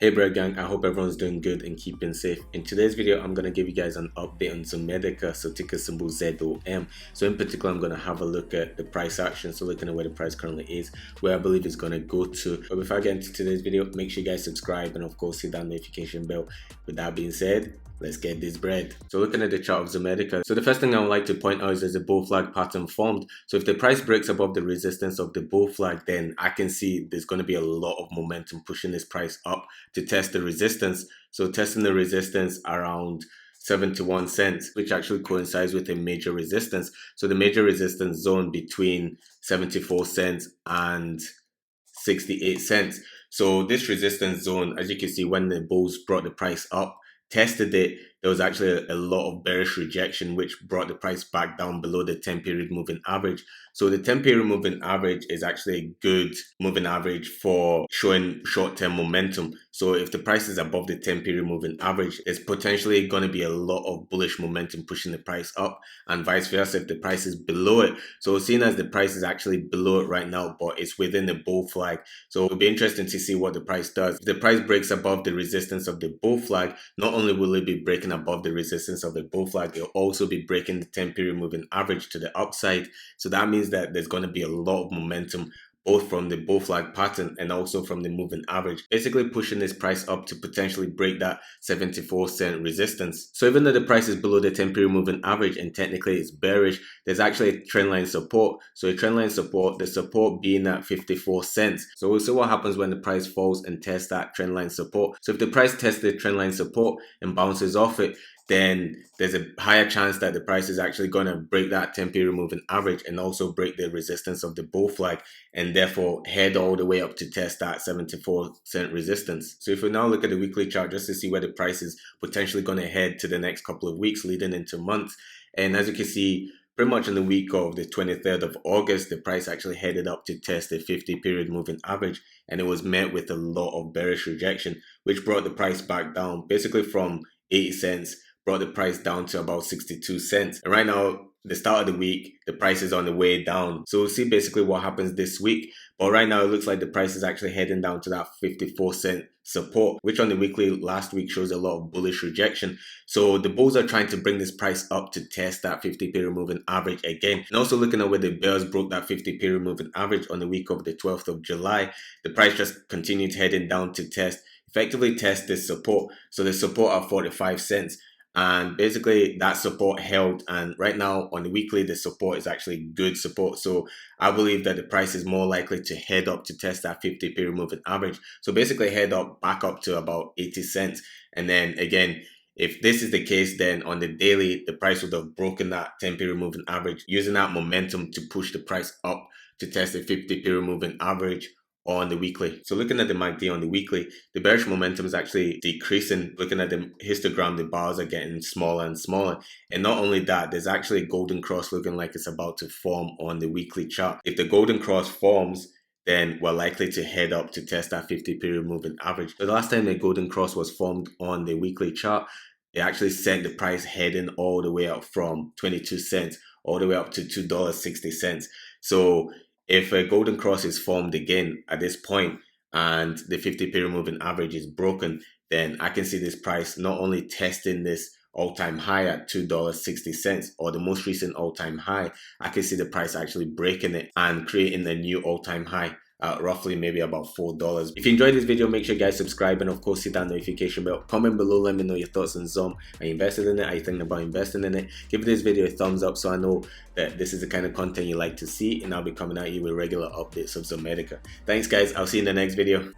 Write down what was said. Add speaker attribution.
Speaker 1: Hey Bread Gang, I hope everyone's doing good and keeping safe. In today's video, I'm going to give you guys an update on ZOMEDICA, so ticker symbol ZOM. So in particular, I'm going to have a look at the price action, so looking at where the price currently is, where I believe it's going to go to. But before I get into today's video, make sure you guys subscribe and of course hit that notification bell. With that being said, let's get this bread. So looking at the chart of ZOMEDICA, so the first thing I would like to point out is there's a bull flag pattern formed. So if the price breaks above the resistance of the bull flag, then I can see there's going to be a lot of momentum pushing this price up to test the resistance. So testing the resistance around 71 cents, which actually coincides with a major resistance. So the major resistance zone between 74 cents and 68 cents. So this resistance zone, as you can see, when the bulls brought the price up, tested it, there was actually a lot of bearish rejection, which brought the price back down below the 10-period moving average. So the 10-period moving average is actually a good moving average for showing short-term momentum. So if the price is above the 10-period moving average, there's potentially going to be a lot of bullish momentum pushing the price up, and vice versa if the price is below it. So seeing as the price is actually below it right now, but it's within the bull flag, so it'll be interesting to see what the price does. If the price breaks above the resistance of the bull flag, not only will it be breaking above the resistance of the bull flag, it'll also be breaking the 10-period moving average to the upside. So that means that there's going to be a lot of momentum both from the bull flag pattern and also from the moving average, basically pushing this price up to potentially break that 74-cent resistance. So even though the price is below the 10-period moving average and technically it's bearish, there's actually a trendline support. So a trendline support, the support being at 54 cents. So we'll see what happens when the price falls and tests that trendline support. So if the price tests the trendline support and bounces off it, then there's a higher chance that the price is actually going to break that 10-period moving average and also break the resistance of the bull flag, and therefore head all the way up to test that 74-cent resistance. So if we now look at the weekly chart just to see where the price is potentially going to head to the next couple of weeks leading into months, and as you can see, pretty much in the week of the 23rd of August, the price actually headed up to test the 50-period moving average, and it was met with a lot of bearish rejection, which brought the price back down basically from 80 cents, brought the price down to about 62 cents. And right now, the start of the week, the price is on the way down. So we'll see basically what happens this week. But right now, it looks like the price is actually heading down to that 54-cent support, which on the weekly last week shows a lot of bullish rejection. So the bulls are trying to bring this price up to test that 50-period moving average again. And also looking at where the bears broke that 50-period moving average on the week of the 12th of July, the price just continued heading down to effectively test this support. So the support at 45 cents. And basically that support held, and right now on the weekly the support is actually good support. So I believe that the price is more likely to head up to test that 50-period moving average. So basically head up back up to about 80 cents. And then again, if this is the case, then on the daily the price would have broken that 10-period moving average, using that momentum to push the price up to test the 50-period moving average on the weekly. So looking at the MACD on the weekly, the bearish momentum is actually decreasing. Looking at the histogram, the bars are getting smaller and smaller. And not only that, there's actually a golden cross looking like it's about to form on the weekly chart. If the golden cross forms, then we're likely to head up to test that 50-period moving average. The last time the golden cross was formed on the weekly chart, it actually sent the price heading all the way up from 22 cents all the way up to $2.60. So if a golden cross is formed again at this point and the 50-period moving average is broken, then I can see this price not only testing this all-time high at $2.60 or the most recent all-time high, I can see the price actually breaking it and creating a new all-time high at roughly maybe about $4. If you enjoyed this video, make sure you guys subscribe and of course hit that notification bell. Comment below, let me know your thoughts on ZOM. Are you invested in it? Are you thinking about investing in it? Give this video a thumbs up so I know that this is the kind of content you like to see, and I'll be coming at you with regular updates of ZOMEDICA. Thanks guys, I'll see you in the next video.